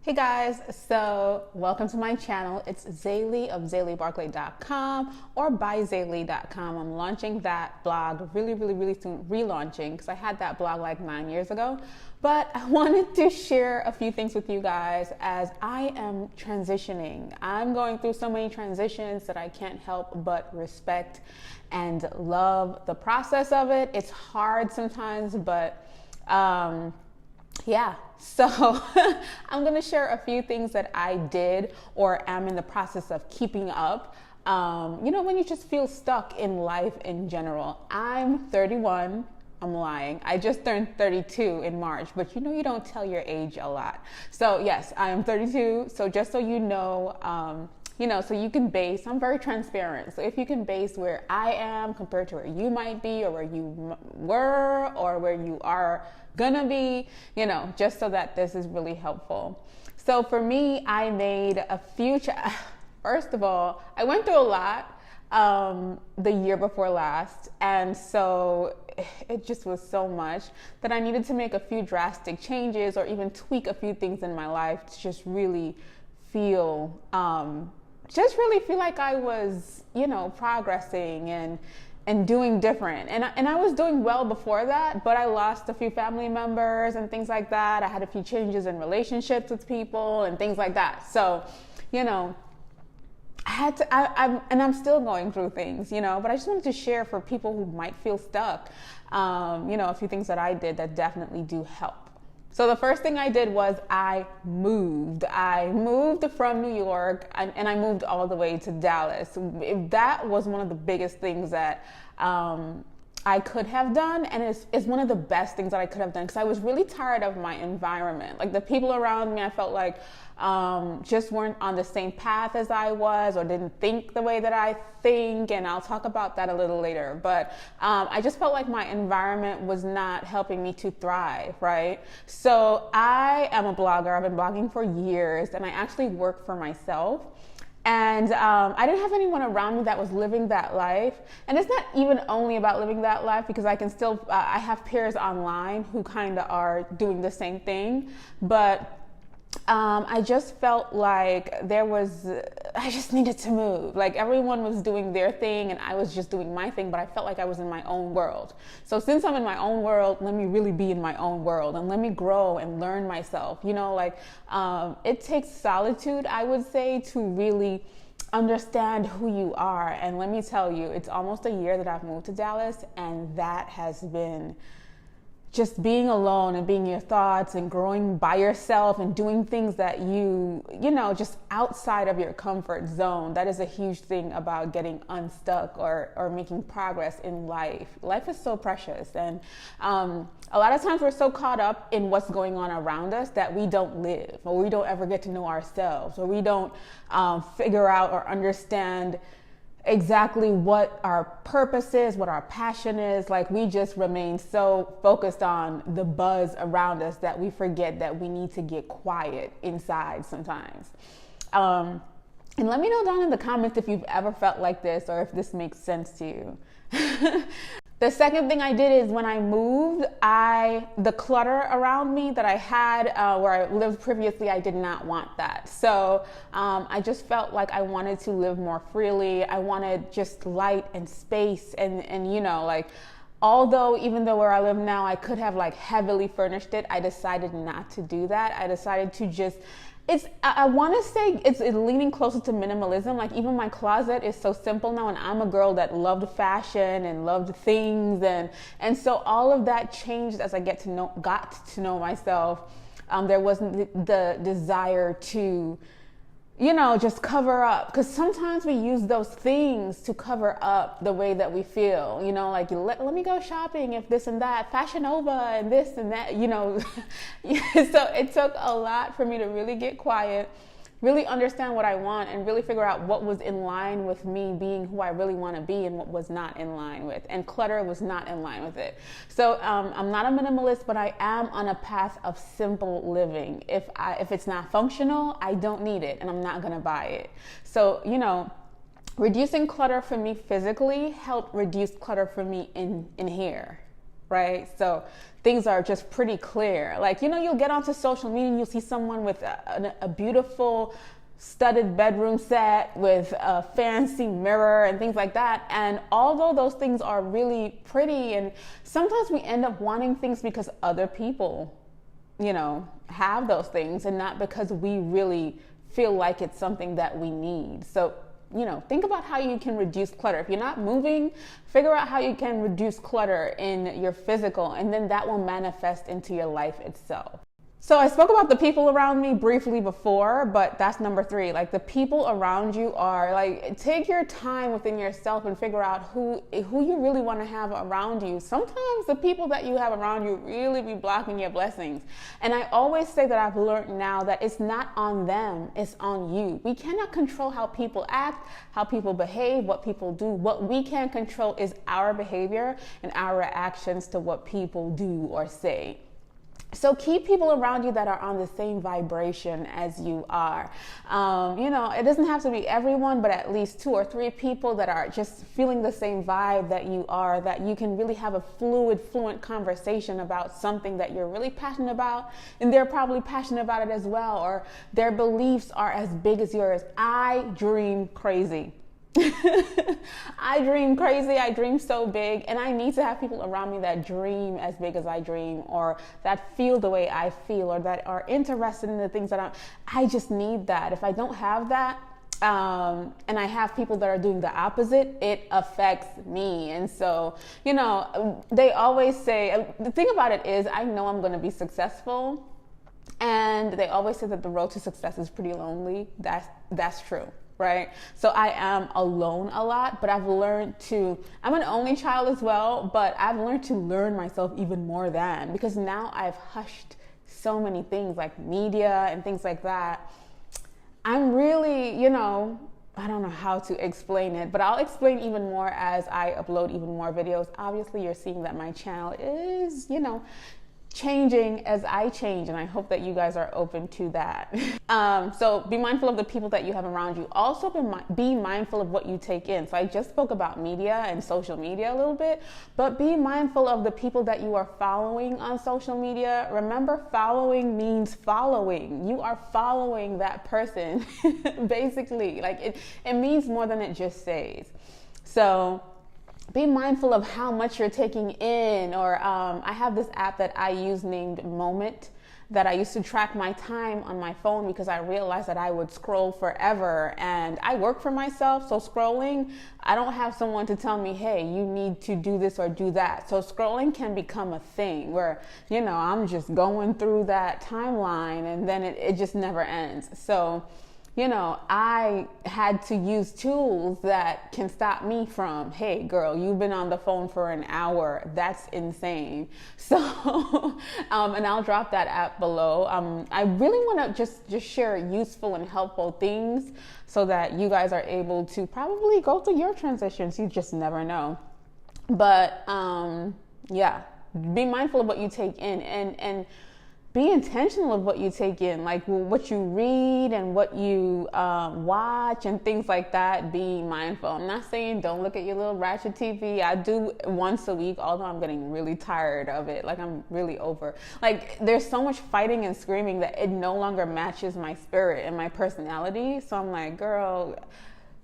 Hey guys, so welcome to my channel. It's XayLi of XayLiBarclay.com or byXayLi.com. I'm launching that blog really soon, relaunching, because I had that blog like 9 years ago. But I wanted to share a few things with you guys as I am transitioning. I'm going through so many transitions that I can't help but respect and love the process of it. It's hard sometimes, but yeah, so I'm going to share a few things that I did or am in the process of keeping up. When you just feel stuck in life in general. I'm 31. I'm lying. I just turned 32 in March, but you don't tell your age a lot. So yes, I am 32. So just so you know, so you can base, I'm very transparent. So if you can base where I am compared to where you might be or where you were or where you are gonna be, just so that this is really helpful. So for me, I made a few, first of all, I went through a lot the year before last. And so it just was so much that I needed to make a few drastic changes or even tweak a few things in my life to just really feel, like I was, progressing and doing different. And I was doing well before that, but I lost a few family members and things like that. I had a few changes in relationships with people and things like that. So, I had to, I'm still going through things, but I just wanted to share for people who might feel stuck, a few things that I did that definitely do help. So the first thing I did was I moved. I moved from New York and I moved all the way to Dallas. That was one of the biggest things that I could have done, and it's one of the best things that I could have done because I was really tired of my environment. Like the people around me, I felt like just weren't on the same path as I was or didn't think the way that I think, and I'll talk about that a little later. But I just felt like my environment was not helping me to thrive, right? So I am a blogger. I've been blogging for years, and I actually work for myself. And I didn't have anyone around me that was living that life. And it's not even only about living that life, because I can still, I have peers online who kind of are doing the same thing. But I just felt like I just needed to move. Like everyone was doing their thing and I was just doing my thing, but I felt like I was in my own world. So since I'm in my own world, let me really be in my own world and let me grow and learn myself. It takes solitude, I would say, to really understand who you are. And let me tell you, it's almost a year that I've moved to Dallas, and that has been just being alone and being your thoughts and growing by yourself and doing things that just outside of your comfort zone. That is a huge thing about getting unstuck or making progress in life. Life is so precious. And a lot of times we're so caught up in what's going on around us that we don't live, or we don't ever get to know ourselves, or we don't figure out or understand exactly what our purpose is, what our passion is. Like we just remain so focused on the buzz around us that we forget that we need to get quiet inside sometimes. And let me know down in the comments if you've ever felt like this or if this makes sense to you. The second thing I did is when I moved, the clutter around me that I had where I lived previously, I did not want that. So I just felt like I wanted to live more freely. I wanted just light and space and although even though where I live now, I could have like heavily furnished it, I decided not to do that. I decided to just, I want to say it's leaning closer to minimalism. Like even my closet is so simple now, and I'm a girl that loved fashion and loved things, and so all of that changed as I got to know myself. There wasn't the desire to just cover up, because sometimes we use those things to cover up the way that we feel, like let me go shopping if this and that, Fashion Nova and this and that, So it took a lot for me to really get quiet, really understand what I want, and really figure out what was in line with me being who I really want to be and what was not in line with. And clutter was not in line with it. So I'm not a minimalist, but I am on a path of simple living. If it's not functional, I don't need it, and I'm not going to buy it. So, reducing clutter for me physically helped reduce clutter for me in here. right? So things are just pretty clear. Like, you know, you'll get onto social media and you'll see someone with a beautiful studded bedroom set with a fancy mirror and things like that. And although those things are really pretty, and sometimes we end up wanting things because other people, you know, have those things and not because we really feel like it's something that we need. So, you know, think about how you can reduce clutter. If you're not moving, figure out how you can reduce clutter in your physical, and then that will manifest into your life itself. So I spoke about the people around me briefly before, but that's number 3. Like, the people around you are like, take your time within yourself and figure out who you really want to have around you. Sometimes the people that you have around you really be blocking your blessings. And I always say that I've learned now that it's not on them, it's on you. We cannot control how people act, how people behave, what people do. What we can control is our behavior and our reactions to what people do or say. So keep people around you that are on the same vibration as you are. You know, it doesn't have to be everyone, but at least 2 or 3 people that are just feeling the same vibe that you are, that you can really have a fluent conversation about something that you're really passionate about, and they're probably passionate about it as well, or their beliefs are as big as yours. I dream crazy. I dream crazy, I dream so big, and I need to have people around me that dream as big as I dream, or that feel the way I feel, or that are interested in the things that I just need that. If I don't have that, and I have people that are doing the opposite, it affects me. And so, you know, they always say, the thing about it is, I know I'm going to be successful, and they always say that the road to success is pretty lonely. That's true. Right? So I am alone a lot, but I've learned I'm an only child as well, but I've learned to learn myself even more than, because now I've hushed so many things like media and things like that. I'm really, you know, I don't know how to explain it, but I'll explain even more as I upload even more videos. Obviously, you're seeing that my channel is, you know, changing as I change, and I hope that you guys are open to that. So be mindful of the people that you have around you. Also be mindful of what you take in. So I just spoke about media and social media a little bit, but be mindful of the people that you are following on social media. Remember, following means following. You are following that person basically. Like, it means more than it just says. So be mindful of how much you're taking in, or I have this app that I use named Moment, that I used to track my time on my phone because I realized that I would scroll forever, and I work for myself, so scrolling, I don't have someone to tell me, hey, you need to do this or do that. So scrolling can become a thing where, you know, I'm just going through that timeline and then it just never ends. So, you know, I had to use tools that can stop me from, hey girl, you've been on the phone for an hour. That's insane. So, and I'll drop that app below. I really want to just share useful and helpful things so that you guys are able to probably go through your transitions. You just never know. But, yeah, be mindful of what you take in, and be intentional of what you take in, like what you read and what you watch and things like that. Be mindful. I'm not saying don't look at your little ratchet TV. I do once a week, although I'm getting really tired of it. Like, I'm really over. Like, there's so much fighting and screaming that it no longer matches my spirit and my personality. So I'm like, girl,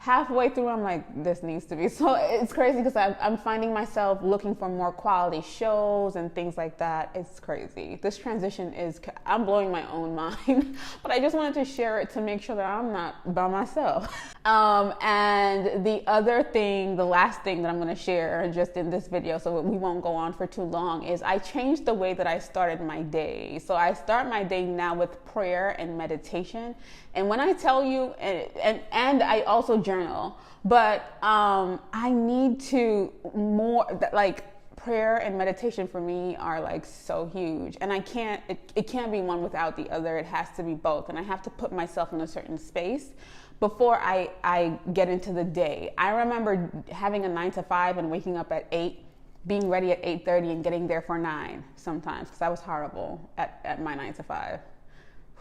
halfway through, I'm like, this needs to be. So it's crazy because I'm finding myself looking for more quality shows and things like that. It's crazy. This transition I'm blowing my own mind, but I just wanted to share it to make sure that I'm not by myself. And the last thing that I'm going to share just in this video, so we won't go on for too long, is I changed the way that I started my day. So I start my day now with prayer and meditation. And when I tell you, and I also journal, but I need to like, prayer and meditation for me are like so huge, and it can't be one without the other. It has to be both, and I have to put myself in a certain space before I get into the day. I remember having a 9 to 5 and waking up at 8, being ready at 8:30 and getting there for 9 sometimes, because I was horrible at my 9 to 5.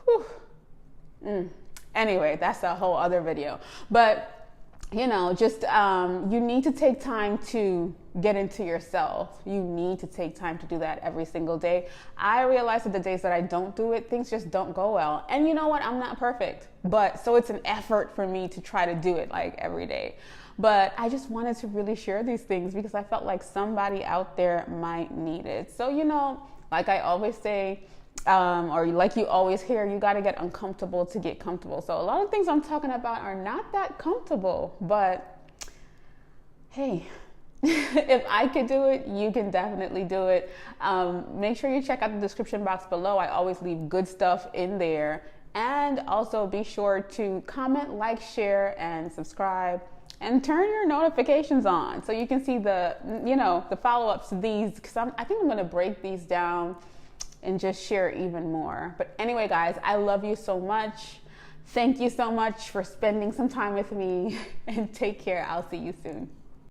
Whew. Anyway, that's a whole other video. But just you need to take time to get into yourself. You need to take time to do that every single day. I realize that the days that I don't do it, things just don't go well. And you know what? I'm not perfect, but so it's an effort for me to try to do it like every day. But I just wanted to really share these things because I felt like somebody out there might need it. So, like I always say, or like you always hear, you got to get uncomfortable to get comfortable. So a lot of things I'm talking about are not that comfortable, but hey, if I could do it, you can definitely do it. Make sure you check out the description box below. I always leave good stuff in there. And also be sure to comment, like, share, and subscribe. And turn your notifications on so you can see the follow-ups to these, because I think I'm going to break these down and just share even more. But anyway, guys, I love you so much. Thank you so much for spending some time with me, and take care. I'll see you soon.